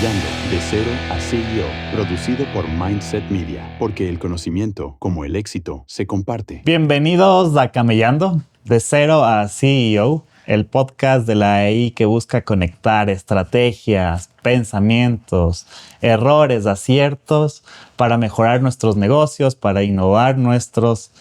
Camellando, de cero a CEO, producido por Mindset Media, porque el conocimiento, como el éxito, se comparte. Bienvenidos a Camellando, de cero a CEO, el podcast de la AI que busca conectar estrategias, pensamientos, errores, aciertos para mejorar nuestros negocios, para innovar nuestros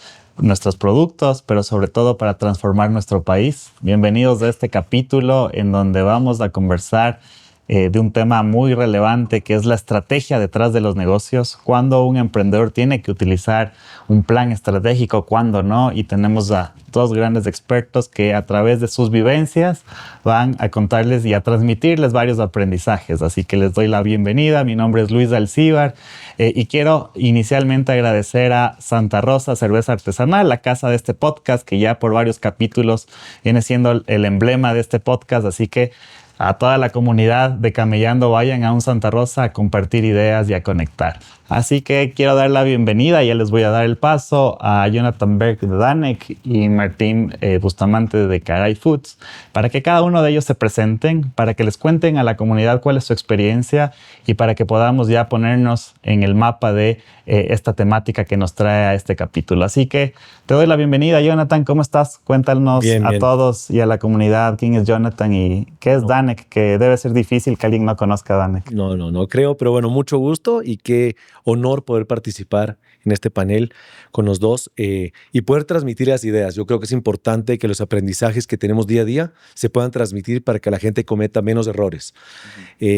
productos, pero sobre todo para transformar nuestro país. Bienvenidos a este capítulo en donde vamos a conversar de un tema muy relevante que es la estrategia detrás de los negocios, cuándo un emprendedor tiene que utilizar un plan estratégico, cuándo no, y tenemos a dos grandes expertos que a través de sus vivencias van a contarles y a transmitirles varios aprendizajes, así que les doy la bienvenida. Mi nombre es Luis Alcíbar y quiero inicialmente agradecer a Santa Rosa Cerveza Artesanal, la casa de este podcast, que ya por varios capítulos viene siendo el emblema de este podcast, así que a toda la comunidad de Camellando, vayan a un Santa Rosa a compartir ideas y a conectar. Así que quiero dar la bienvenida, ya les voy a dar el paso a Jonathan Berg de Danek y Martín Bustamante de Caray Foods, para que cada uno de ellos se presenten, para que les cuenten a la comunidad cuál es su experiencia y para que podamos ya ponernos en el mapa de esta temática que nos trae a este capítulo. Así que te doy la bienvenida, Jonathan. ¿Cómo estás? Cuéntanos bien. A todos y a la comunidad quién es Jonathan y qué es Danek, que debe ser difícil que alguien no conozca Danek. No creo, pero bueno, mucho gusto y qué honor poder participar en este panel con los dos y poder transmitir las ideas. Yo creo que es importante que los aprendizajes que tenemos día a día se puedan transmitir para que la gente cometa menos errores.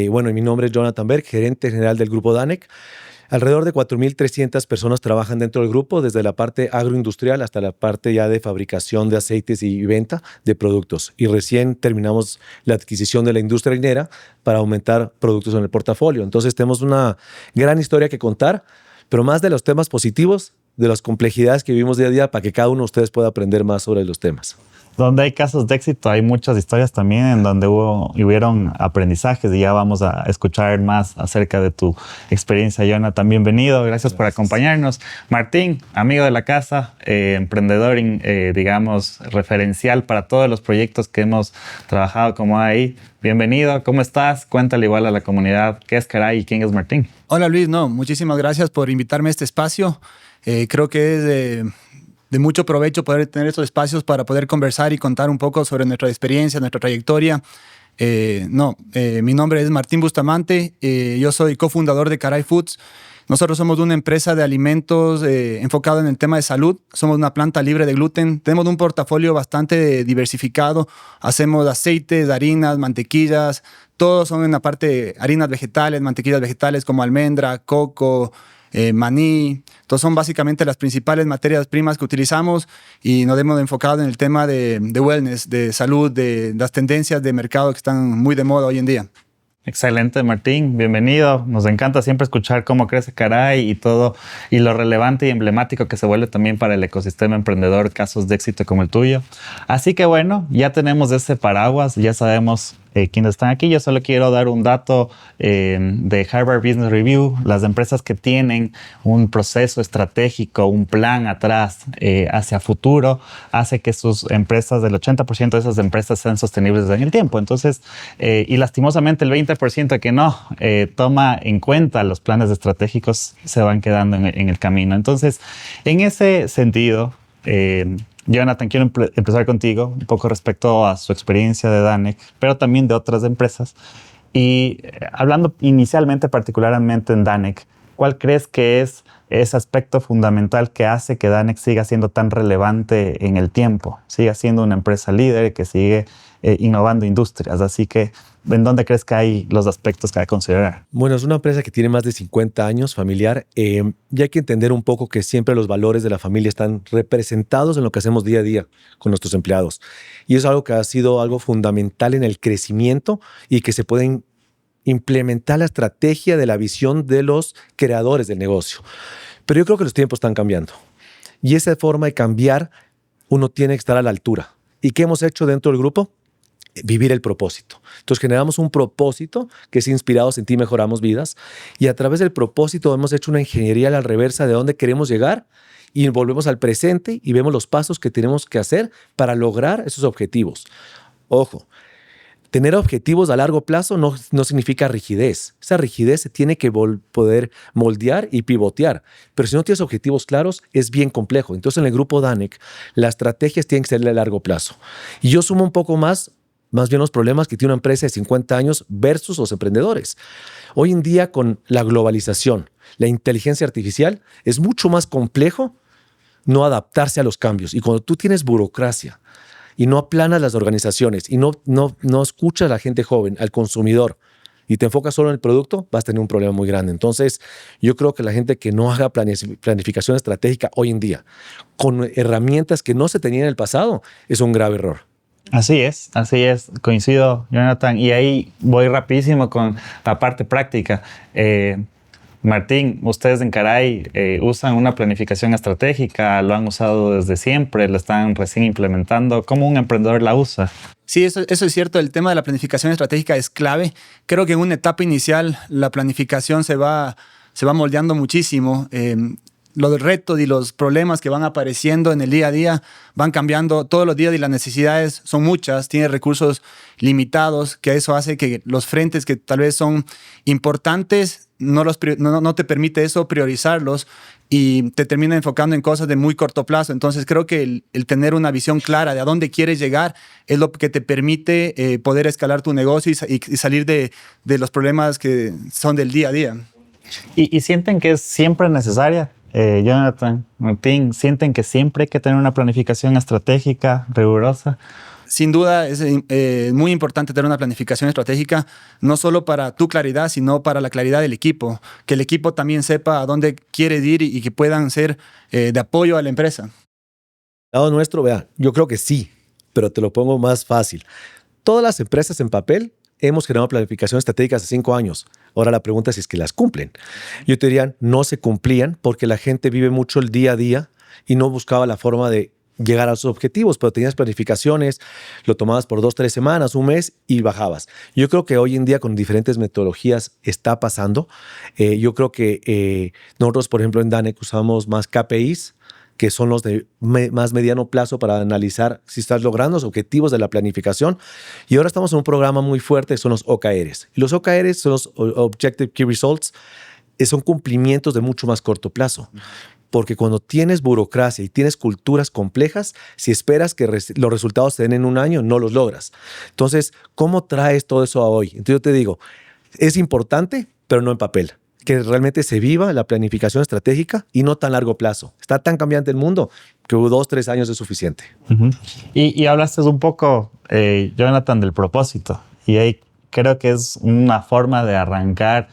Bueno, mi nombre es Jonathan Berg, gerente general del grupo Danek. Alrededor de 4.300 personas trabajan dentro del grupo, desde la parte agroindustrial hasta la parte ya de fabricación de aceites y venta de productos. Y recién terminamos la adquisición de la industria harinera para aumentar productos en el portafolio. Entonces tenemos una gran historia que contar, pero más de los temas positivos, de las complejidades que vivimos día a día, para que cada uno de ustedes pueda aprender más sobre los temas. Donde hay casos de éxito, hay muchas historias también en donde hubieron aprendizajes y ya vamos a escuchar más acerca de tu experiencia, Jonathan. Bienvenido, gracias por acompañarnos. Martín, amigo de la casa, emprendedor, digamos, referencial para todos los proyectos que hemos trabajado como AI. Bienvenido, ¿cómo estás? Cuéntale igual a la comunidad qué es Caray y quién es Martín. Hola Luis, muchísimas gracias por invitarme a este espacio. Creo que es de mucho provecho poder tener estos espacios para poder conversar y contar un poco sobre nuestra experiencia, nuestra trayectoria. Mi nombre es Martín Bustamante, yo soy cofundador de Caray Foods. Nosotros somos una empresa de alimentos enfocada en el tema de salud. Somos una planta libre de gluten. Tenemos un portafolio bastante diversificado. Hacemos aceites, harinas, mantequillas. Todos son en la parte de harinas vegetales, mantequillas vegetales como almendra, coco, maní. Entonces son básicamente las principales materias primas que utilizamos y nos hemos enfocado en el tema de wellness, de salud, de las tendencias de mercado que están muy de moda hoy en día. Excelente, Martín, bienvenido. Nos encanta siempre escuchar cómo crece Caray y todo, y lo relevante y emblemático que se vuelve también para el ecosistema emprendedor, casos de éxito como el tuyo. Así que bueno, ya tenemos ese paraguas, ya sabemos quiénes están aquí. Yo solo quiero dar un dato de Harvard Business Review. Las empresas que tienen un proceso estratégico, un plan atrás hacia futuro, hace que sus empresas, el 80% de esas empresas sean sostenibles en el tiempo. Entonces, y lastimosamente el 20% que no toma en cuenta los planes estratégicos se van quedando en el camino. Entonces, en ese sentido, Jonathan, quiero empezar contigo un poco respecto a su experiencia de Danek, pero también de otras empresas. Y hablando inicialmente, particularmente en Danek, ¿cuál crees que es ese aspecto fundamental que hace que Danek siga siendo tan relevante en el tiempo? Siga siendo una empresa líder que sigue innovando industrias. Así que, ¿en dónde crees que hay los aspectos que hay que considerar? Bueno, es una empresa que tiene más de 50 años, familiar, y hay que entender un poco que siempre los valores de la familia están representados en lo que hacemos día a día con nuestros empleados. Y es algo que ha sido algo fundamental en el crecimiento y que se pueden implementar la estrategia de la visión de los creadores del negocio. Pero yo creo que los tiempos están cambiando. Y esa forma de cambiar, uno tiene que estar a la altura. ¿Y qué hemos hecho dentro del grupo? Vivir el propósito. Entonces generamos un propósito que es inspirados en ti mejoramos vidas y a través del propósito hemos hecho una ingeniería a la reversa de dónde queremos llegar y volvemos al presente y vemos los pasos que tenemos que hacer para lograr esos objetivos. Ojo, tener objetivos a largo plazo no significa rigidez. Esa rigidez se tiene que poder moldear y pivotear. Pero si no tienes objetivos claros, es bien complejo. Entonces, en el grupo Danec, las estrategias tienen que ser a largo plazo. Y yo sumo un poco más bien los problemas que tiene una empresa de 50 años versus los emprendedores. Hoy en día, con la globalización, la inteligencia artificial, es mucho más complejo no adaptarse a los cambios. Y cuando tú tienes burocracia y no aplanas las organizaciones y no escuchas a la gente joven, al consumidor, y te enfocas solo en el producto, vas a tener un problema muy grande. Entonces, yo creo que la gente que no haga planificación estratégica hoy en día, con herramientas que no se tenían en el pasado, es un grave error. Así es, coincido, Jonathan. Y ahí voy rapidísimo con la parte práctica. Martín, ustedes en Caray usan una planificación estratégica, lo han usado desde siempre, lo están recién implementando. ¿Cómo un emprendedor la usa? Sí, eso es cierto. El tema de la planificación estratégica es clave. Creo que en una etapa inicial la planificación se va moldeando muchísimo. Los retos y los problemas que van apareciendo en el día a día van cambiando todos los días y las necesidades son muchas, tiene recursos limitados, que eso hace que los frentes que tal vez son importantes no te permite eso priorizarlos y te termina enfocando en cosas de muy corto plazo. Entonces creo que el tener una visión clara de a dónde quieres llegar es lo que te permite poder escalar tu negocio y salir de los problemas que son del día a día. ¿Y sienten que es siempre necesaria? Jonathan, Martín, ¿sienten que siempre hay que tener una planificación estratégica rigurosa? Sin duda es muy importante tener una planificación estratégica, no solo para tu claridad, sino para la claridad del equipo. Que el equipo también sepa a dónde quiere ir y que puedan ser de apoyo a la empresa. Lado nuestro, vea, yo creo que sí, pero te lo pongo más fácil. Todas las empresas en papel hemos generado planificación estratégica hace 5 años. Ahora la pregunta es si es que las cumplen. Yo te diría, no se cumplían porque la gente vive mucho el día a día y no buscaba la forma de llegar a sus objetivos, pero tenías planificaciones, lo tomabas por 2-3 semanas, un mes y bajabas. Yo creo que hoy en día con diferentes metodologías está pasando. Yo creo que nosotros, por ejemplo, en Danec usamos más KPIs, que son los de más mediano plazo para analizar si estás logrando los objetivos de la planificación. Y ahora estamos en un programa muy fuerte, son los OKRs. Y los OKRs son los Objective Key Results, son cumplimientos de mucho más corto plazo. Porque cuando tienes burocracia y tienes culturas complejas, si esperas que los resultados se den en un año, no los logras. Entonces, ¿cómo traes todo eso a hoy? Entonces yo te digo, es importante, pero no en papel. Que realmente se viva la planificación estratégica y no tan largo plazo. Está tan cambiante el mundo que 2-3 años es suficiente. Uh-huh. Y hablaste un poco, Jonathan, del propósito. Y ahí creo que es una forma de arrancar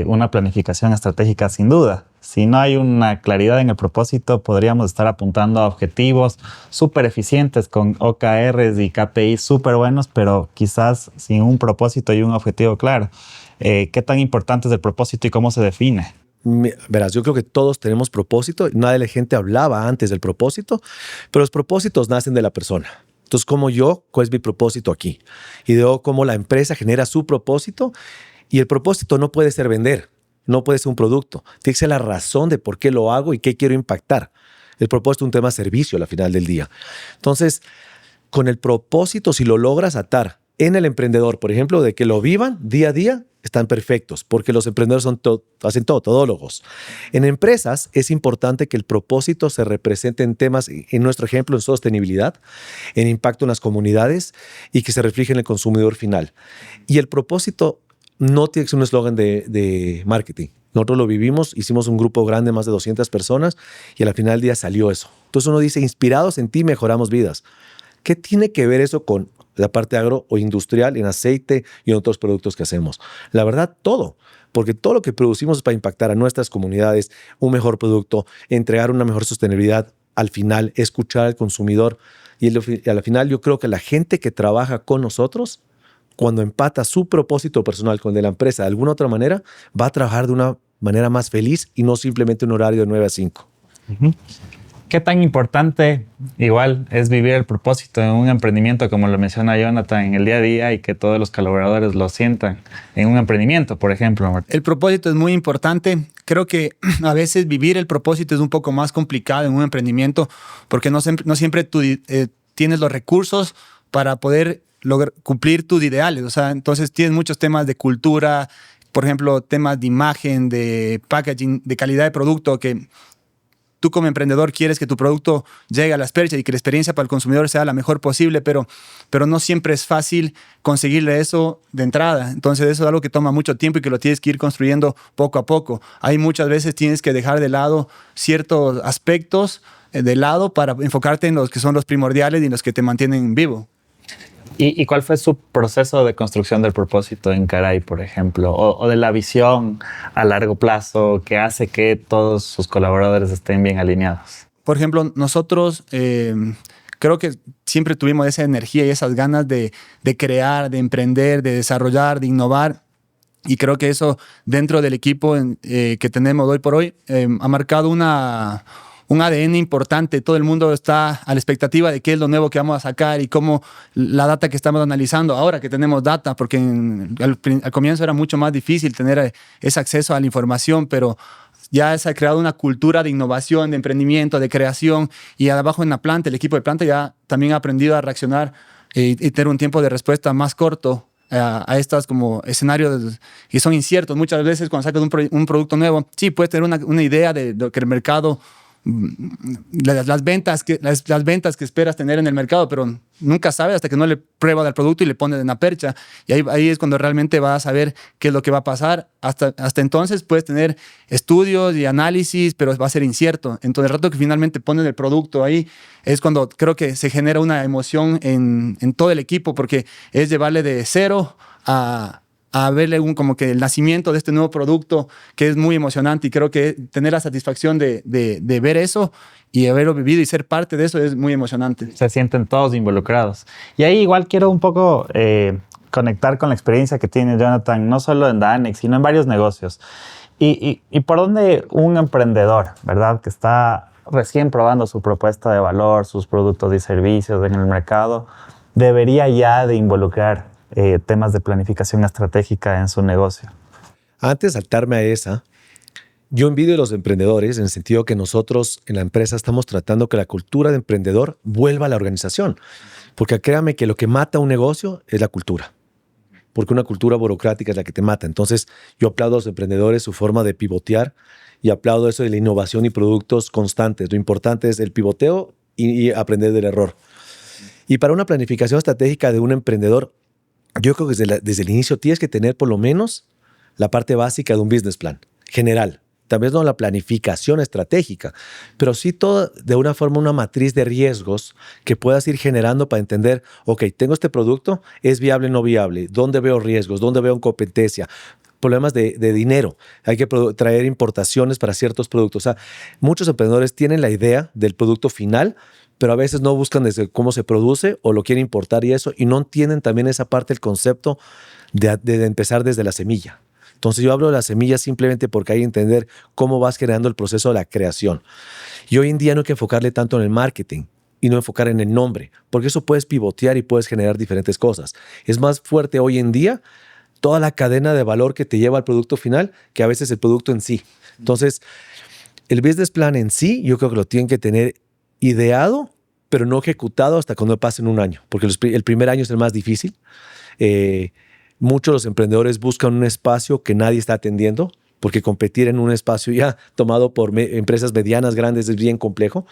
una planificación estratégica sin duda. Si no hay una claridad en el propósito, podríamos estar apuntando a objetivos súper eficientes con OKRs y KPIs súper buenos, pero quizás sin un propósito y un objetivo claro. ¿Qué tan importante es el propósito y cómo se define? Verás, yo creo que todos tenemos propósito. Nadie de la gente hablaba antes del propósito, pero los propósitos nacen de la persona. Entonces, ¿cuál es mi propósito aquí? Y luego, cómo la empresa genera su propósito. Y el propósito no puede ser vender, no puede ser un producto. Tiene que ser la razón de por qué lo hago y qué quiero impactar. El propósito es un tema de servicio al final del día. Entonces, con el propósito, si lo logras atar en el emprendedor, por ejemplo, de que lo vivan día a día, están perfectos, porque los emprendedores hacen todo, todólogos. En empresas es importante que el propósito se represente en temas, en nuestro ejemplo, en sostenibilidad, en impacto en las comunidades y que se refleje en el consumidor final. Y el propósito no tiene que ser un eslogan de marketing. Nosotros lo vivimos, hicimos un grupo grande, más de 200 personas, y al final del día salió eso. Entonces uno dice, inspirados en ti mejoramos vidas. ¿Qué tiene que ver eso con la parte agro o industrial, en aceite y en otros productos que hacemos? La verdad, todo. Porque todo lo que producimos es para impactar a nuestras comunidades, un mejor producto, entregar una mejor sostenibilidad al final, escuchar al consumidor. Y al final yo creo que la gente que trabaja con nosotros, cuando empata su propósito personal con el de la empresa de alguna otra manera, va a trabajar de una manera más feliz y no simplemente un horario de 9 a 5. Uh-huh. ¿Qué tan importante igual es vivir el propósito en un emprendimiento, como lo menciona Jonathan, en el día a día y que todos los colaboradores lo sientan en un emprendimiento, por ejemplo? El propósito es muy importante. Creo que a veces vivir el propósito es un poco más complicado en un emprendimiento porque no siempre tú tienes los recursos para poder cumplir tus ideales. O sea, entonces tienes muchos temas de cultura, por ejemplo, temas de imagen, de packaging, de calidad de producto, que tú como emprendedor quieres que tu producto llegue a las perchas y que la experiencia para el consumidor sea la mejor posible, pero no siempre es fácil conseguirle eso de entrada. Entonces eso es algo que toma mucho tiempo y que lo tienes que ir construyendo poco a poco. Hay muchas veces tienes que dejar de lado ciertos aspectos de lado para enfocarte en los que son los primordiales y en los que te mantienen vivo. ¿Y cuál fue su proceso de construcción del propósito en Caray, por ejemplo? O de la visión a largo plazo que hace que todos sus colaboradores estén bien alineados. Por ejemplo, nosotros creo que siempre tuvimos esa energía y esas ganas de crear, de emprender, de desarrollar, de innovar. Y creo que eso dentro del equipo que tenemos hoy por hoy ha marcado un ADN importante. Todo el mundo está a la expectativa de qué es lo nuevo que vamos a sacar y cómo la data que estamos analizando ahora que tenemos data, porque al comienzo era mucho más difícil tener ese acceso a la información, pero ya se ha creado una cultura de innovación, de emprendimiento, de creación, y abajo en la planta, el equipo de planta ya también ha aprendido a reaccionar y tener un tiempo de respuesta más corto a estos como escenarios que son inciertos. Muchas veces cuando sacas un producto nuevo, sí, puedes tener una idea de lo que el mercado, las ventas que esperas tener en el mercado, pero nunca sabes hasta que no le pruebas el producto y le pones en la percha, y ahí es cuando realmente vas a saber qué es lo que va a pasar. Hasta entonces puedes tener estudios y análisis, pero va a ser incierto. Entonces el rato que finalmente pones el producto ahí es cuando creo que se genera una emoción en todo el equipo, porque es llevarle de cero a verle como que el nacimiento de este nuevo producto, que es muy emocionante, y creo que tener la satisfacción de ver eso y haberlo vivido y ser parte de eso es muy emocionante. Se sienten todos involucrados. Y ahí igual quiero un poco conectar con la experiencia que tiene Jonathan, no solo en Danex, sino en varios negocios. Y por dónde un emprendedor, ¿verdad?, que está recién probando su propuesta de valor, sus productos y servicios en el mercado, debería ya de involucrar temas de planificación estratégica en su negocio. Antes de saltarme a esa, yo envidio a los emprendedores en el sentido que nosotros en la empresa estamos tratando que la cultura de emprendedor vuelva a la organización. Porque créame que lo que mata un negocio es la cultura. Porque una cultura burocrática es la que te mata. Entonces, yo aplaudo a los emprendedores su forma de pivotear y aplaudo eso de la innovación y productos constantes. Lo importante es el pivoteo y aprender del error. Y para una planificación estratégica de un emprendedor, yo creo que desde el inicio tienes que tener por lo menos la parte básica de un business plan general. Tal vez no la planificación estratégica, pero sí todo de una forma, una matriz de riesgos que puedas ir generando para entender, ok, tengo este producto, ¿es viable o no viable? ¿Dónde veo riesgos? ¿Dónde veo competencia? Problemas de dinero. Hay que traer importaciones para ciertos productos. O sea, muchos emprendedores tienen la idea del producto final, pero a veces no buscan desde cómo se produce o lo quieren importar y eso, y no entienden también esa parte del concepto de empezar desde la semilla. Entonces yo hablo de la semilla simplemente porque hay que entender cómo vas generando el proceso de la creación. Y hoy en día no hay que enfocarle tanto en el marketing y no enfocar en el nombre, porque eso puedes pivotear y puedes generar diferentes cosas. Es más fuerte hoy en día toda la cadena de valor que te lleva al producto final que a veces el producto en sí. Entonces, el business plan en sí yo creo que lo tienen que tener ideado, pero no ejecutado hasta cuando pasen un año, porque el primer año es el más difícil. Muchos de los emprendedores buscan un espacio que nadie está atendiendo, porque competir en un espacio ya tomado por empresas medianas, grandes, es bien complejo.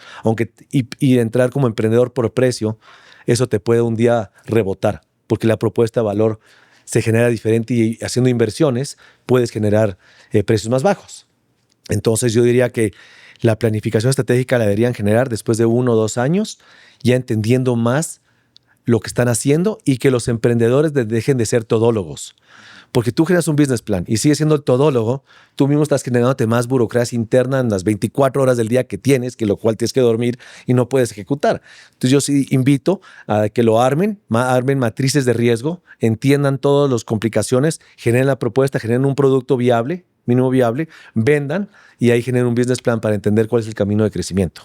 Y entrar como emprendedor por precio, eso te puede un día rebotar, porque la propuesta de valor se genera diferente y haciendo inversiones puedes generar precios más bajos. Entonces yo diría que la planificación estratégica la deberían generar después de 1 o 2 años, ya entendiendo más lo que están haciendo y que los emprendedores dejen de ser todólogos. Porque tú generas un business plan y sigues siendo el todólogo, tú mismo estás generándote más burocracia interna en las 24 horas del día que tienes, que lo cual tienes que dormir y no puedes ejecutar. Entonces yo sí invito a que lo armen matrices de riesgo, entiendan todas las complicaciones, generen la propuesta, generen un producto viable, mínimo viable, vendan y ahí generen un business plan para entender cuál es el camino de crecimiento.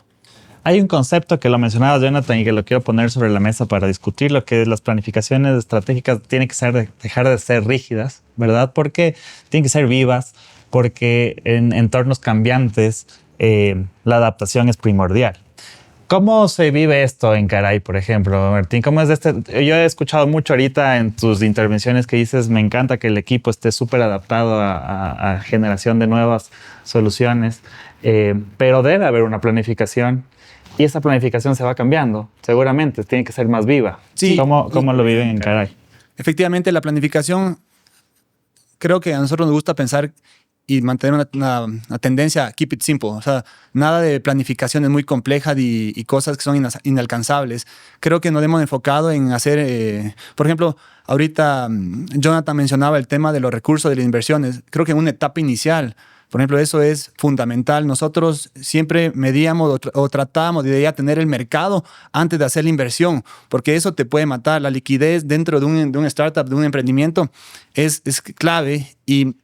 Hay un concepto que lo mencionaba Jonathan y que lo quiero poner sobre la mesa para discutirlo, que las planificaciones estratégicas tienen que dejar de ser rígidas, ¿verdad? Porque tienen que ser vivas, porque en entornos cambiantes la adaptación es primordial. ¿Cómo se vive esto en Caray, por ejemplo, Martín? ¿Cómo es Yo he escuchado mucho ahorita en tus intervenciones que dices, me encanta que el equipo esté súper adaptado a generación de nuevas soluciones, pero debe haber una planificación y esa planificación se va cambiando, seguramente, tiene que ser más viva. Sí. ¿Cómo lo viven en Caray? Efectivamente, la planificación, creo que a nosotros nos gusta pensar y mantener una tendencia a keep it simple. O sea, nada de planificaciones muy complejas y cosas que son inalcanzables. Creo que nos hemos enfocado en hacer, por ejemplo, ahorita Jonathan mencionaba el tema de los recursos de las inversiones. Creo que en una etapa inicial, por ejemplo, eso es fundamental. Nosotros siempre medíamos o tratábamos de ya tener el mercado antes de hacer la inversión, porque eso te puede matar. La liquidez dentro de un startup, de un emprendimiento, es clave y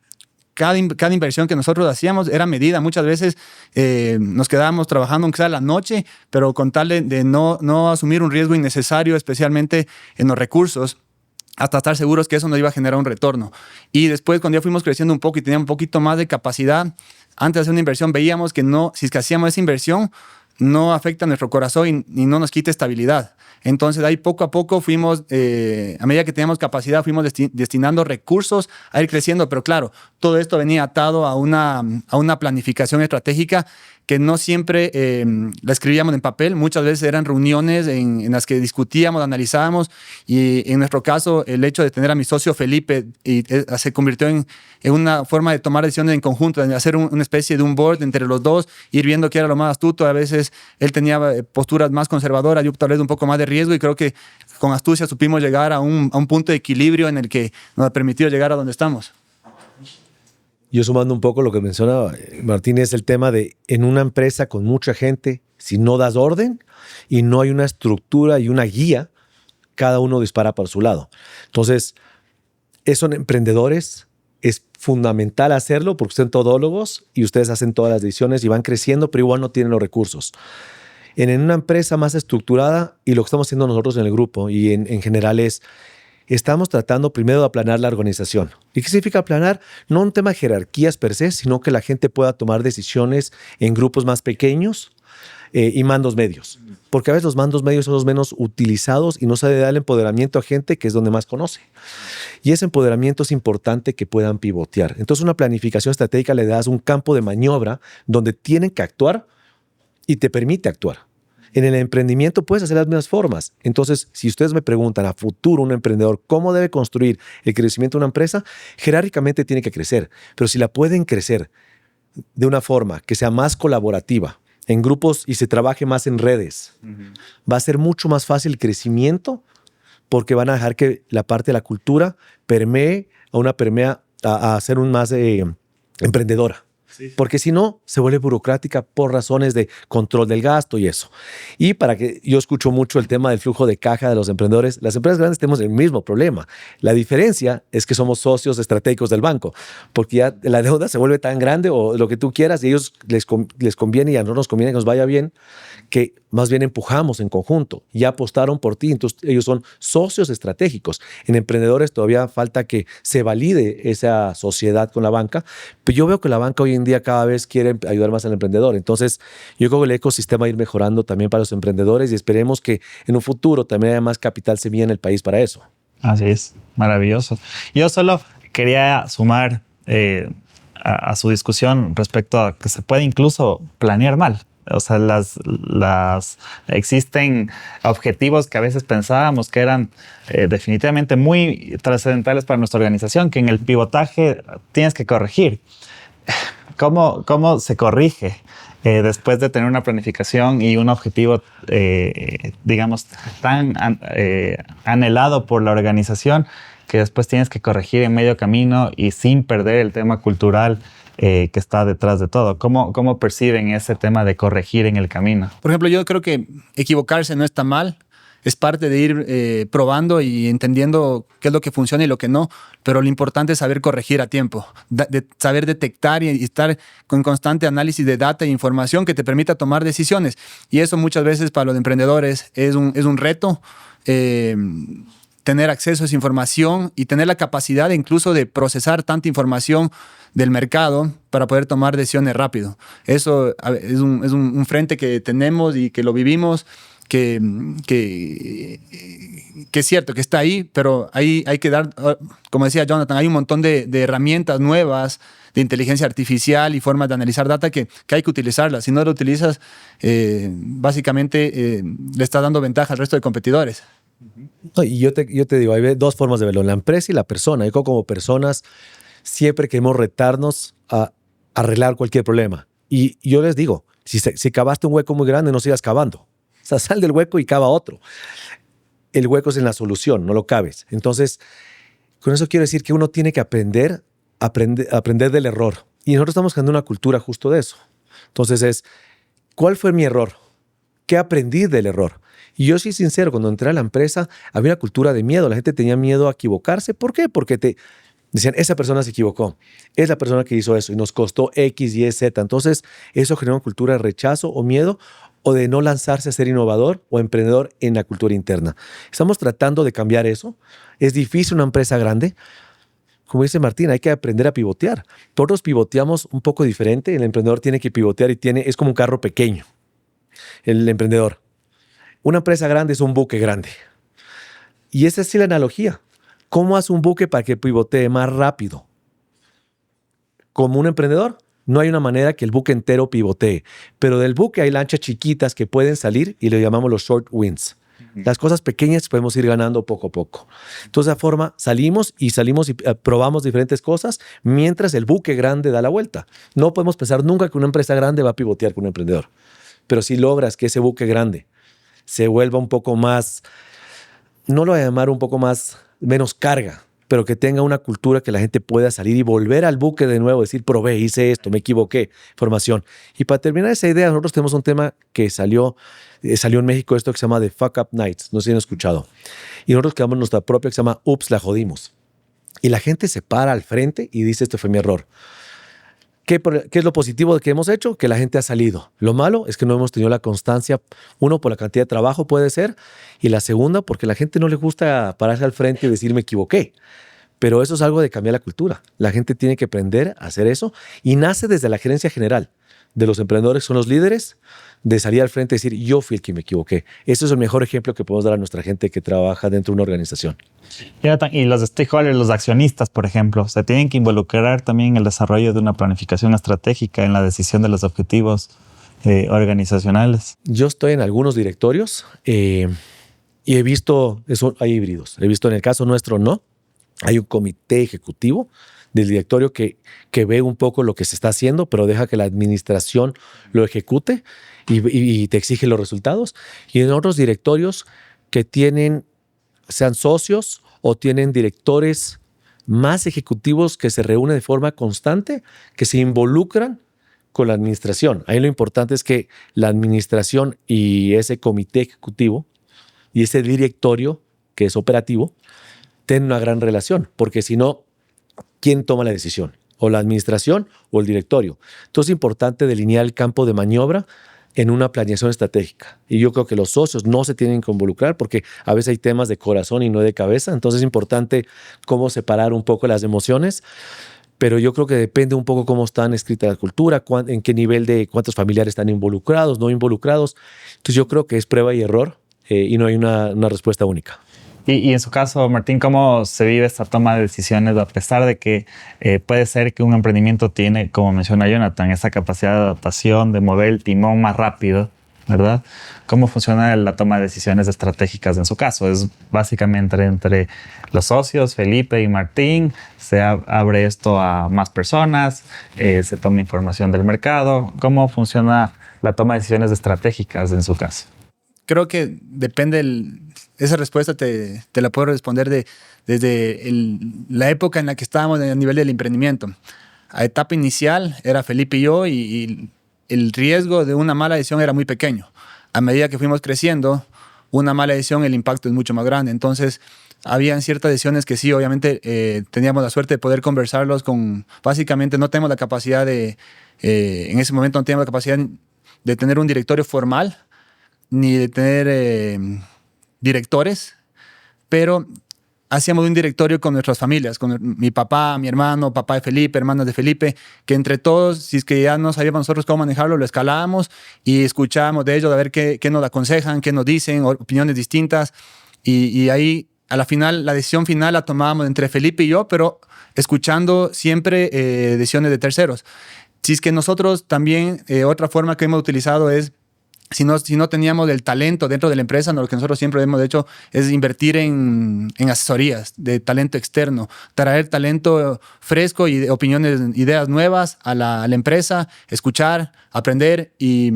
cada inversión que nosotros hacíamos era medida. Muchas veces nos quedábamos trabajando aunque sea la noche, pero con tal de no asumir un riesgo innecesario, especialmente en los recursos, hasta estar seguros que eso nos iba a generar un retorno. Y después, cuando ya fuimos creciendo un poco y teníamos un poquito más de capacidad, antes de hacer una inversión, veíamos que si es que hacíamos esa inversión, no afecta a nuestro corazón y no nos quita estabilidad. Entonces, ahí poco a poco fuimos, a medida que teníamos capacidad, fuimos destinando recursos a ir creciendo. Pero claro, todo esto venía atado a una planificación estratégica que no siempre la escribíamos en papel. Muchas veces eran reuniones en las que discutíamos, analizábamos. Y en nuestro caso, el hecho de tener a mi socio Felipe se convirtió en una forma de tomar decisiones en conjunto, de hacer una especie de un board entre los dos, ir viendo qué era lo más astuto. A veces él tenía posturas más conservadoras, yo tal vez un poco más de riesgo, y creo que con astucia supimos llegar a un punto de equilibrio en el que nos ha permitido llegar a donde estamos. Yo sumando un poco lo que menciona Martín, es el tema de en una empresa con mucha gente, si no das orden y no hay una estructura y una guía, cada uno dispara por su lado. Entonces, son emprendedores, es fundamental hacerlo porque son todólogos y ustedes hacen todas las decisiones y van creciendo, pero igual no tienen los recursos. En una empresa más estructurada, y lo que estamos haciendo nosotros en el grupo y en general estamos tratando primero de aplanar la organización. ¿Y qué significa aplanar? No un tema de jerarquías per se, sino que la gente pueda tomar decisiones en grupos más pequeños y mandos medios. Porque a veces los mandos medios son los menos utilizados y no se le da el empoderamiento a gente que es donde más conoce. Y ese empoderamiento es importante que puedan pivotear. Entonces, una planificación estratégica le das un campo de maniobra donde tienen que actuar y te permite actuar. En el emprendimiento puedes hacer las mismas formas. Entonces, si ustedes me preguntan a futuro un emprendedor cómo debe construir el crecimiento de una empresa, jerárquicamente tiene que crecer. Pero si la pueden crecer de una forma que sea más colaborativa, en grupos y se trabaje más en redes, va a ser mucho más fácil el crecimiento porque van a dejar que la parte de la cultura permee a ser un más emprendedora. Sí. Porque si no, se vuelve burocrática por razones de control del gasto y eso. Y para que yo escucho mucho el tema del flujo de caja de los emprendedores, las empresas grandes tenemos el mismo problema. La diferencia es que somos socios estratégicos del banco, porque ya la deuda se vuelve tan grande o lo que tú quieras y a ellos les conviene y a nosotros nos conviene que nos vaya bien, que más bien empujamos en conjunto. Ya apostaron por ti, entonces ellos son socios estratégicos. En emprendedores todavía falta que se valide esa sociedad con la banca, pero yo veo que la banca hoy en día cada vez quiere ayudar más al emprendedor. Entonces, yo creo que el ecosistema va a ir mejorando también para los emprendedores y esperemos que en un futuro también haya más capital semilla en el país para eso. Así es, maravilloso. Yo solo quería sumar a su discusión respecto a que se puede incluso planear mal. O sea, existen objetivos que a veces pensábamos que eran definitivamente muy trascendentales para nuestra organización, que en el pivotaje tienes que corregir. ¿Cómo se corrige después de tener una planificación y un objetivo, digamos, tan anhelado por la organización que después tienes que corregir en medio camino y sin perder el tema cultural que está detrás de todo? ¿Cómo perciben ese tema de corregir en el camino? Por ejemplo, yo creo que equivocarse no está mal. Es parte de ir probando y entendiendo qué es lo que funciona y lo que no, pero lo importante es saber corregir a tiempo, de saber detectar y estar con constante análisis de data e información que te permita tomar decisiones. Y eso muchas veces para los emprendedores es un reto. tener acceso a esa información y tener la capacidad incluso de procesar tanta información del mercado para poder tomar decisiones rápido. Eso es un frente que tenemos y que lo vivimos, que es cierto, que está ahí, pero ahí hay que dar, como decía Jonathan, hay un montón de herramientas nuevas de inteligencia artificial y formas de analizar data que hay que utilizarlas. Si no lo utilizas, básicamente le estás dando ventaja al resto de competidores. No, y yo te digo, hay dos formas de verlo, la empresa y la persona. Yo creo que como personas siempre queremos retarnos a arreglar cualquier problema. Y yo les digo, si cavaste un hueco muy grande, no sigas cavando. O sea, sal del hueco y cava otro. El hueco es en la solución, no lo caves. Entonces, con eso quiero decir que uno tiene que aprender del error. Y nosotros estamos creando una cultura justo de eso. Entonces ¿cuál fue mi error? ¿Qué aprendí del error? Y yo soy sincero, cuando entré a la empresa había una cultura de miedo. La gente tenía miedo a equivocarse. ¿Por qué? Porque decían, esa persona se equivocó. Es la persona que hizo eso y nos costó X, Y, Z. Entonces, eso generó una cultura de rechazo o miedo o de no lanzarse a ser innovador o emprendedor en la cultura interna. Estamos tratando de cambiar eso. Es difícil una empresa grande. Como dice Martín, hay que aprender a pivotear. Todos pivoteamos un poco diferente. El emprendedor tiene que pivotear y es como un carro pequeño. El emprendedor. Una empresa grande es un buque grande. Y esa es la analogía. ¿Cómo hace un buque para que pivotee más rápido? Como un emprendedor, no hay una manera que el buque entero pivotee. Pero del buque hay lanchas chiquitas que pueden salir y le llamamos los short wins. Las cosas pequeñas podemos ir ganando poco a poco. Entonces, de esa forma, salimos y probamos diferentes cosas mientras el buque grande da la vuelta. No podemos pensar nunca que una empresa grande va a pivotear con un emprendedor. Pero si logras que ese buque grande se vuelva un poco más, no lo voy a llamar un poco más, menos carga, pero que tenga una cultura que la gente pueda salir y volver al buque de nuevo, decir, probé, hice esto, me equivoqué, formación. Y para terminar esa idea, nosotros tenemos un tema que salió en México, esto que se llama The Fuck Up Nights, no sé si han escuchado. Y nosotros creamos nuestra propia que se llama Ups, la jodimos. Y la gente se para al frente y dice, este fue mi error. ¿Qué es lo positivo que hemos hecho? Que la gente ha salido. Lo malo es que no hemos tenido la constancia, uno, por la cantidad de trabajo puede ser, y la segunda, porque a la gente no le gusta pararse al frente y decir me equivoqué. Pero eso es algo de cambiar la cultura. La gente tiene que aprender a hacer eso y nace desde la gerencia general de los emprendedores, son los líderes, de salir al frente y decir yo fui el que me equivoqué. Eso es el mejor ejemplo que podemos dar a nuestra gente que trabaja dentro de una organización. Y los stakeholders, los accionistas, por ejemplo, se tienen que involucrar también en el desarrollo de una planificación estratégica, en la decisión de los objetivos organizacionales. Yo estoy en algunos directorios y he visto, hay híbridos. He visto en el caso nuestro no. Hay un comité ejecutivo del directorio que ve un poco lo que se está haciendo, pero deja que la administración lo ejecute y te exige los resultados. Y en otros directorios que sean socios o tienen directores más ejecutivos que se reúnen de forma constante, que se involucran con la administración. Ahí lo importante es que la administración y ese comité ejecutivo y ese directorio que es operativo tengan una gran relación, porque si no, ¿quién toma la decisión? ¿O la administración o el directorio? Entonces es importante delinear el campo de maniobra en una planeación estratégica. Y yo creo que los socios no se tienen que involucrar porque a veces hay temas de corazón y no de cabeza. Entonces es importante cómo separar un poco las emociones. Pero yo creo que depende un poco cómo están escritas la cultura, en qué nivel de cuántos familiares están involucrados, no involucrados. Entonces yo creo que es prueba y error y no hay una respuesta única. Y en su caso, Martín, ¿cómo se vive esta toma de decisiones a pesar de que puede ser que un emprendimiento tiene, como menciona Jonathan, esa capacidad de adaptación, de mover el timón más rápido, ¿verdad? ¿Cómo funciona la toma de decisiones estratégicas en su caso? Es básicamente entre los socios, Felipe y Martín, se abre esto a más personas, se toma información del mercado. ¿Cómo funciona la toma de decisiones estratégicas en su caso? Creo que depende esa respuesta te la puedo responder desde la época en la que estábamos a nivel del emprendimiento. A etapa inicial era Felipe y yo y el riesgo de una mala decisión era muy pequeño. A medida que fuimos creciendo, una mala decisión, el impacto es mucho más grande. Entonces, habían ciertas decisiones que sí, obviamente, teníamos la suerte de poder conversarlos básicamente no tenemos la capacidad en ese momento no teníamos la capacidad de tener un directorio formal, ni de tener directores, pero hacíamos un directorio con nuestras familias, con mi papá, mi hermano, papá de Felipe, hermanas de Felipe, que entre todos, si es que ya no sabíamos nosotros cómo manejarlo, lo escalábamos y escuchábamos de ellos a ver qué nos aconsejan, qué nos dicen, opiniones distintas. Y ahí, a la final, la decisión final la tomábamos entre Felipe y yo, pero escuchando siempre decisiones de terceros. Si es que nosotros también, otra forma que hemos utilizado es, si no teníamos el talento dentro de la empresa, lo que nosotros siempre hemos hecho es invertir en asesorías de talento externo, traer talento fresco y de opiniones, ideas nuevas a la empresa, escuchar, aprender y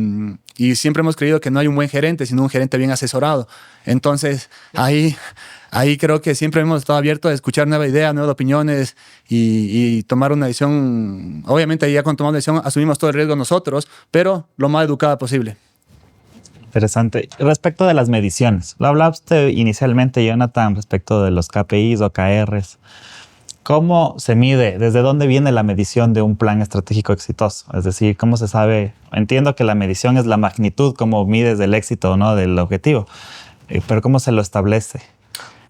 siempre hemos creído que no hay un buen gerente, sino un gerente bien asesorado. Entonces, ahí creo que siempre hemos estado abiertos a escuchar nuevas ideas, nuevas opiniones y tomar una decisión. Obviamente, ya cuando tomamos la decisión, asumimos todo el riesgo nosotros, pero lo más educada posible. Interesante. Respecto de las mediciones, lo hablaste inicialmente, Jonathan, respecto de los KPIs o OKRs. ¿Cómo se mide? ¿Desde dónde viene la medición de un plan estratégico exitoso? Es decir, ¿cómo se sabe? Entiendo que la medición es la magnitud, cómo mides el éxito o no del objetivo, pero ¿cómo se lo establece?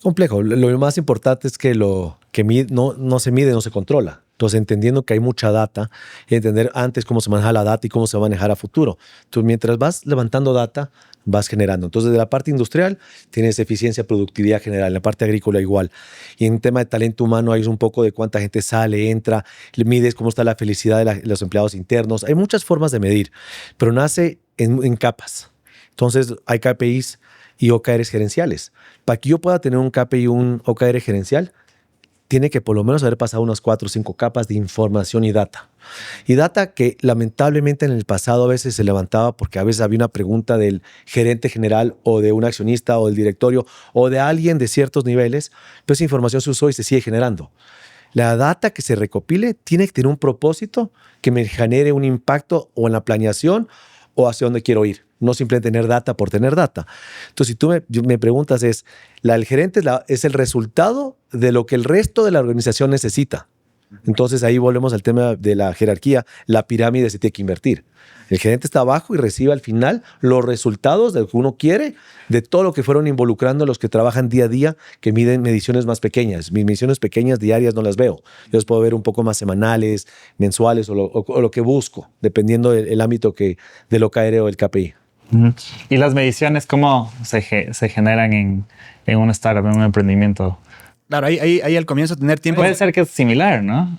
Complejo. Lo más importante es que lo que no se mide, no se controla. Entonces, entendiendo que hay mucha data, entender antes cómo se maneja la data y cómo se va a manejar a futuro. Entonces, mientras vas levantando data, vas generando. Entonces, de la parte industrial, tienes eficiencia, productividad general. En la parte agrícola, igual. Y en tema de talento humano, hay un poco de cuánta gente sale, entra, mides cómo está la felicidad de los empleados internos. Hay muchas formas de medir, pero nace en capas. Entonces, hay KPIs y OKRs gerenciales. Para que yo pueda tener un KPI y un OKR gerencial, tiene que por lo menos haber pasado unas 4 o 5 capas de información y data. Y data que lamentablemente en el pasado a veces se levantaba porque a veces había una pregunta del gerente general o de un accionista o del directorio o de alguien de ciertos niveles, pero esa información se usó y se sigue generando. La data que se recopile tiene que tener un propósito que me genere un impacto o en la planeación o hacia dónde quiero ir. No simplemente tener data por tener data. Entonces, si tú me preguntas, el gerente es el resultado de lo que el resto de la organización necesita. Entonces, ahí volvemos al tema de la jerarquía. La pirámide se tiene que invertir. El gerente está abajo y recibe al final los resultados de lo que uno quiere, de todo lo que fueron involucrando los que trabajan día a día, que miden mediciones más pequeñas. Mis mediciones pequeñas diarias no las veo. Yo las puedo ver un poco más semanales, mensuales o lo que busco, dependiendo del ámbito del OKR o el KPI. ¿Y las mediciones cómo se generan en una startup, en un emprendimiento? Claro, ahí al comienzo tener tiempo. Puede ser que es similar, ¿no?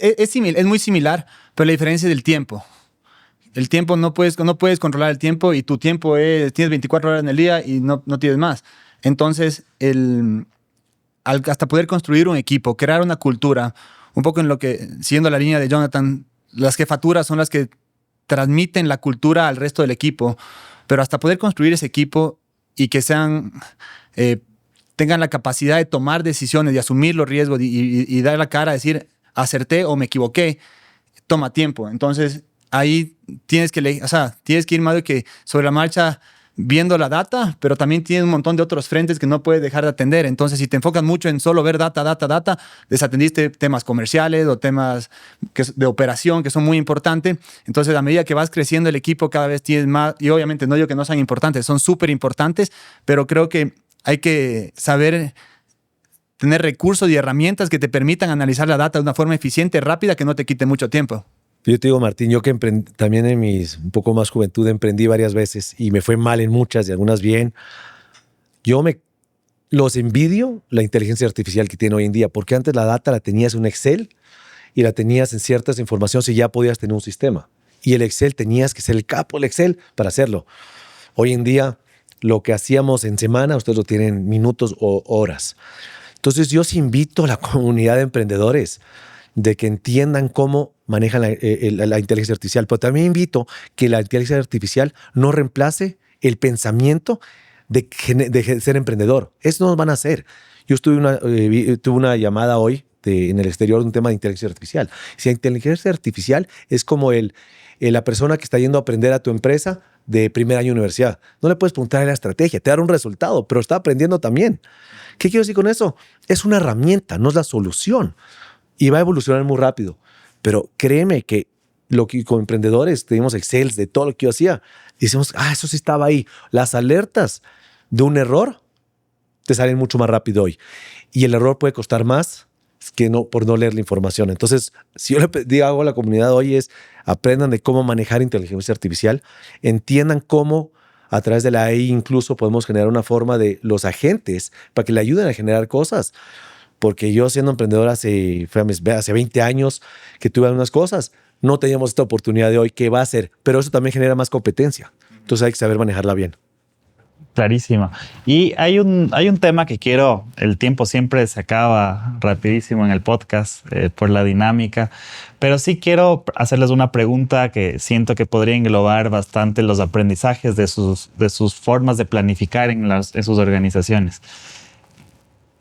Es muy similar, pero la diferencia es del tiempo. El tiempo no puedes controlar el tiempo y tu tiempo tienes 24 horas en el día y no tienes más. Entonces, hasta poder construir un equipo, crear una cultura, un poco en lo que, siguiendo la línea de Jonathan, las jefaturas son las que transmiten la cultura al resto del equipo, pero hasta poder construir ese equipo y que tengan la capacidad de tomar decisiones, de asumir los riesgos y dar la cara, decir, acerté o me equivoqué, toma tiempo. Entonces, ahí tienes que ir más de que sobre la marcha viendo la data, pero también tienes un montón de otros frentes que no puedes dejar de atender. Entonces, si te enfocas mucho en solo ver data, desatendiste temas comerciales o temas de operación que son muy importantes. Entonces, a medida que vas creciendo el equipo, cada vez tienes más, y obviamente no digo que no sean importantes, son súper importantes, pero creo que hay que saber tener recursos y herramientas que te permitan analizar la data de una forma eficiente, rápida, que no te quite mucho tiempo. Yo te digo, Martín, yo que también en un poco más juventud emprendí varias veces y me fue mal en muchas y algunas bien. Los envidio la inteligencia artificial que tiene hoy en día, porque antes la data la tenías en un Excel y la tenías en ciertas informaciones y ya podías tener un sistema. Y el Excel tenías que ser el capo del Excel para hacerlo. Hoy en día, lo que hacíamos en semana, ustedes lo tienen en minutos o horas. Entonces, yo os invito a la comunidad de emprendedores de que entiendan cómo manejan la inteligencia artificial, pero también invito que la inteligencia artificial no reemplace el pensamiento de ser emprendedor. Eso no lo van a hacer. Yo tuve una llamada hoy en el exterior de un tema de inteligencia artificial. Si la inteligencia artificial es como la persona que está yendo a aprender a tu empresa de primer año de universidad. No le puedes preguntar la estrategia, te dará un resultado, pero está aprendiendo también. ¿Qué quiero decir con eso? Es una herramienta, no es la solución. Y va a evolucionar muy rápido. Pero créeme que como emprendedores tenemos Excel de todo lo que yo hacía. Y decimos, eso sí estaba ahí. Las alertas de un error te salen mucho más rápido hoy. Y el error puede costar más que no, por no leer la información. Entonces, si yo le digo a la comunidad hoy es aprendan de cómo manejar inteligencia artificial, entiendan cómo a través de la AI incluso podemos generar una forma de los agentes para que le ayuden a generar cosas. Porque yo siendo emprendedor hace 20 años que tuve algunas cosas, no teníamos esta oportunidad de hoy. ¿Qué va a hacer? Pero eso también genera más competencia. Entonces hay que saber manejarla bien. Clarísimo. Y hay un tema que quiero, el tiempo siempre se acaba rapidísimo en el podcast por la dinámica, pero sí quiero hacerles una pregunta que siento que podría englobar bastante los aprendizajes de sus formas de planificar en sus organizaciones.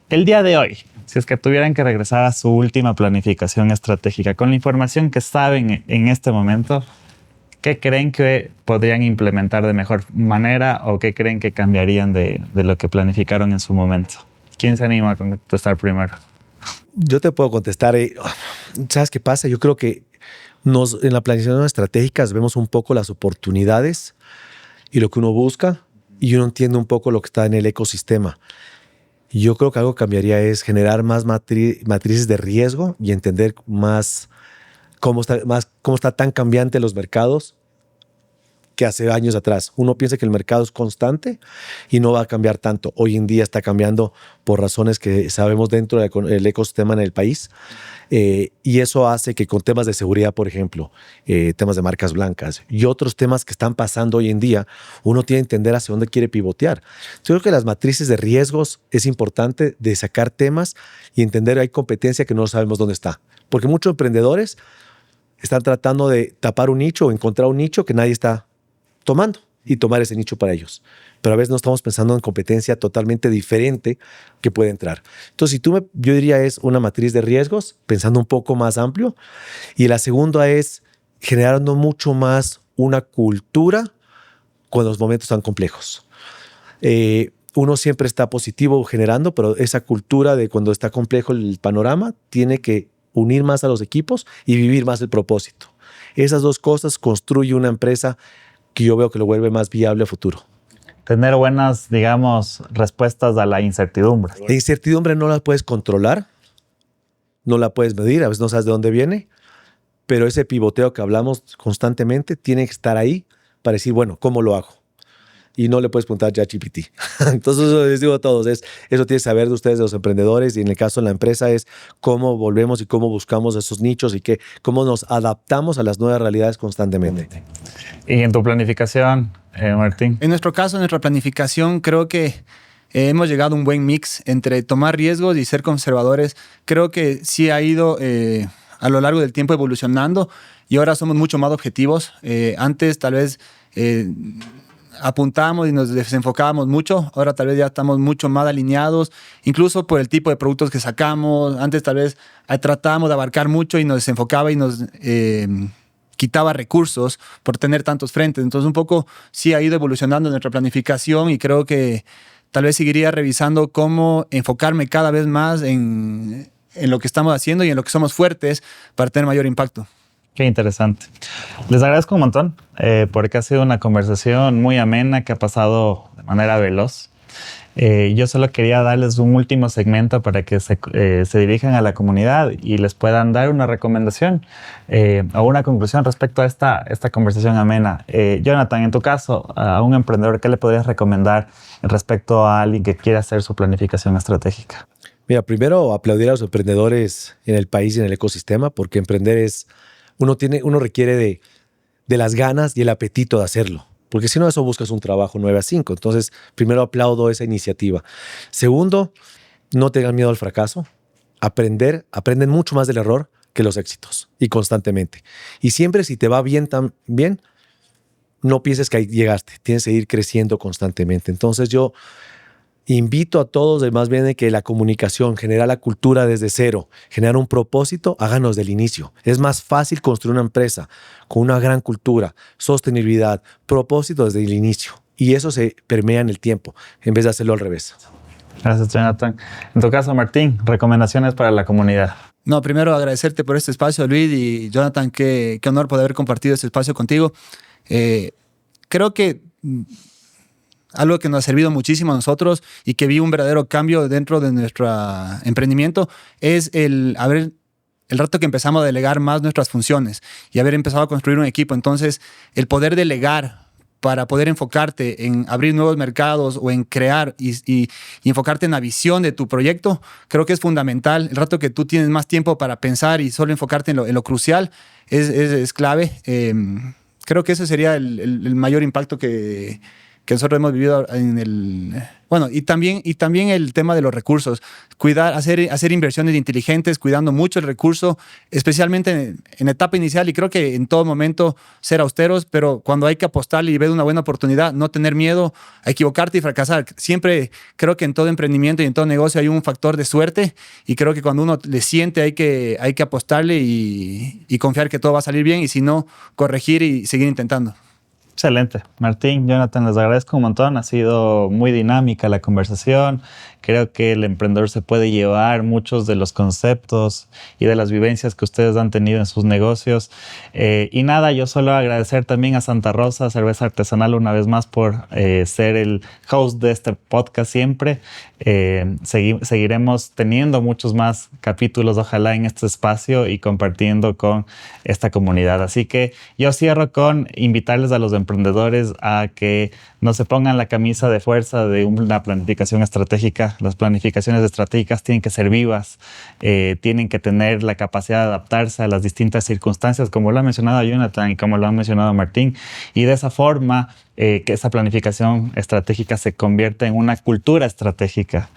El día de hoy, si es que tuvieran que regresar a su última planificación estratégica, con la información que saben en este momento, ¿qué creen que podrían implementar de mejor manera o qué creen que cambiarían de lo que planificaron en su momento? ¿Quién se anima a contestar primero? Yo te puedo contestar. ¿Sabes qué pasa? Yo creo que en la planificación estratégica vemos un poco las oportunidades y lo que uno busca y uno entiende un poco lo que está en el ecosistema. Y yo creo que algo que cambiaría es generar más matrices de riesgo y entender más cómo está tan cambiante los mercados que hace años atrás. Uno piensa que el mercado es constante y no va a cambiar tanto. Hoy en día está cambiando por razones que sabemos dentro del ecosistema en el país. Y eso hace que con temas de seguridad, por ejemplo, temas de marcas blancas y otros temas que están pasando hoy en día, uno tiene que entender hacia dónde quiere pivotear. Yo creo que las matrices de riesgos es importante de sacar temas y entender que hay competencia que no sabemos dónde está. Porque muchos emprendedores están tratando de tapar un nicho o encontrar un nicho que nadie está tomando y tomar ese nicho para ellos. Pero a veces no estamos pensando en competencia totalmente diferente que puede entrar. Entonces, yo diría es una matriz de riesgos, pensando un poco más amplio. Y la segunda es generando mucho más una cultura con los momentos tan complejos. Uno siempre está positivo generando, pero esa cultura de cuando está complejo el panorama tiene que unir más a los equipos y vivir más el propósito. Esas dos cosas construyen una empresa que yo veo que lo vuelve más viable a futuro. Tener buenas, digamos, respuestas a la incertidumbre. La incertidumbre no la puedes controlar, no la puedes medir, a veces no sabes de dónde viene, pero ese pivoteo que hablamos constantemente tiene que estar ahí para decir, bueno, ¿cómo lo hago? Y no le puedes preguntar a ChatGPT. Entonces, eso les digo a todos, eso tiene que saber de ustedes, de los emprendedores, y en el caso de la empresa es cómo volvemos y cómo buscamos esos nichos y cómo nos adaptamos a las nuevas realidades constantemente. ¿Y en tu planificación, Martín? En nuestro caso, en nuestra planificación, creo que hemos llegado a un buen mix entre tomar riesgos y ser conservadores. Creo que sí ha ido a lo largo del tiempo evolucionando y ahora somos mucho más objetivos. Antes tal vez apuntábamos y nos desenfocábamos mucho. Ahora tal vez ya estamos mucho más alineados, incluso por el tipo de productos que sacamos. Antes tal vez tratábamos de abarcar mucho y nos desenfocaba y nos quitaba recursos por tener tantos frentes. Entonces un poco sí ha ido evolucionando nuestra planificación y creo que tal vez seguiría revisando cómo enfocarme cada vez más en lo que estamos haciendo y en lo que somos fuertes para tener mayor impacto. Qué interesante. Les agradezco un montón porque ha sido una conversación muy amena que ha pasado de manera veloz. Yo solo quería darles un último segmento para que se dirijan a la comunidad y les puedan dar una recomendación o una conclusión respecto a esta conversación amena. Jonathan, en tu caso, a un emprendedor, ¿qué le podrías recomendar respecto a alguien que quiera hacer su planificación estratégica? Mira, primero aplaudir a los emprendedores en el país y en el ecosistema, porque emprender uno requiere de las ganas y el apetito de hacerlo. Porque si no, eso buscas un trabajo 9 a 5. Entonces, primero aplaudo esa iniciativa. Segundo, no tengan miedo al fracaso. Aprenden mucho más del error que los éxitos y constantemente. Y siempre si te va bien tan bien, no pienses que ahí llegaste. Tienes que ir creciendo constantemente. Entonces yo invito a todos, más bien de que la comunicación, generar la cultura desde cero, generar un propósito, háganos del inicio. Es más fácil construir una empresa con una gran cultura, sostenibilidad, propósito desde el inicio. Y eso se permea en el tiempo, en vez de hacerlo al revés. Gracias, Jonathan. En tu caso, Martín, recomendaciones para la comunidad. No, primero agradecerte por este espacio, Luis, y Jonathan, qué honor poder haber compartido este espacio contigo. Creo que algo que nos ha servido muchísimo a nosotros y que vi un verdadero cambio dentro de nuestro emprendimiento es el rato que empezamos a delegar más nuestras funciones y haber empezado a construir un equipo. Entonces, el poder delegar para poder enfocarte en abrir nuevos mercados o en crear y enfocarte en la visión de tu proyecto, creo que es fundamental. El rato que tú tienes más tiempo para pensar y solo enfocarte en lo crucial es clave. Creo que ese sería el mayor impacto que nosotros hemos vivido en el... Bueno, y también el tema de los recursos. Hacer inversiones inteligentes, cuidando mucho el recurso, especialmente en etapa inicial, y creo que en todo momento ser austeros, pero cuando hay que apostarle y ver una buena oportunidad, no tener miedo a equivocarte y fracasar. Siempre creo que en todo emprendimiento y en todo negocio hay un factor de suerte, y creo que cuando uno le siente hay que apostarle y confiar que todo va a salir bien, y si no, corregir y seguir intentando. Excelente. Martín, Jonathan, les agradezco un montón. Ha sido muy dinámica la conversación. Creo que el emprendedor se puede llevar muchos de los conceptos y de las vivencias que ustedes han tenido en sus negocios. Y nada, yo solo agradecer también a Santa Rosa Cerveza Artesanal una vez más por ser el host de este podcast siempre. Seguiremos teniendo muchos más capítulos, ojalá, en este espacio y compartiendo con esta comunidad. Así que yo cierro con invitarles a los emprendedores a que no se pongan la camisa de fuerza de una planificación estratégica. Las planificaciones estratégicas tienen que ser vivas, tienen que tener la capacidad de adaptarse a las distintas circunstancias, como lo ha mencionado Jonathan y como lo ha mencionado Martín, y de esa forma que esa planificación estratégica se convierta en una cultura estratégica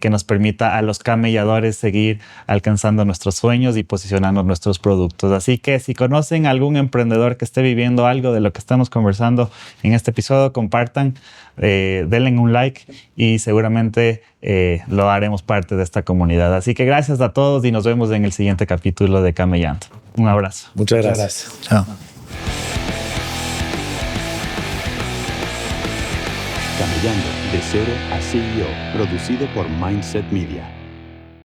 que nos permita a los camelladores seguir alcanzando nuestros sueños y posicionando nuestros productos. Así que si conocen a algún emprendedor que esté viviendo algo de lo que estamos conversando en este episodio, compartan, denle un like y seguramente lo haremos parte de esta comunidad. Así que gracias a todos y nos vemos en el siguiente capítulo de Camellando. Un abrazo. Muchas gracias. Chao. Camellando de cero a CEO, producido por Mindset Media.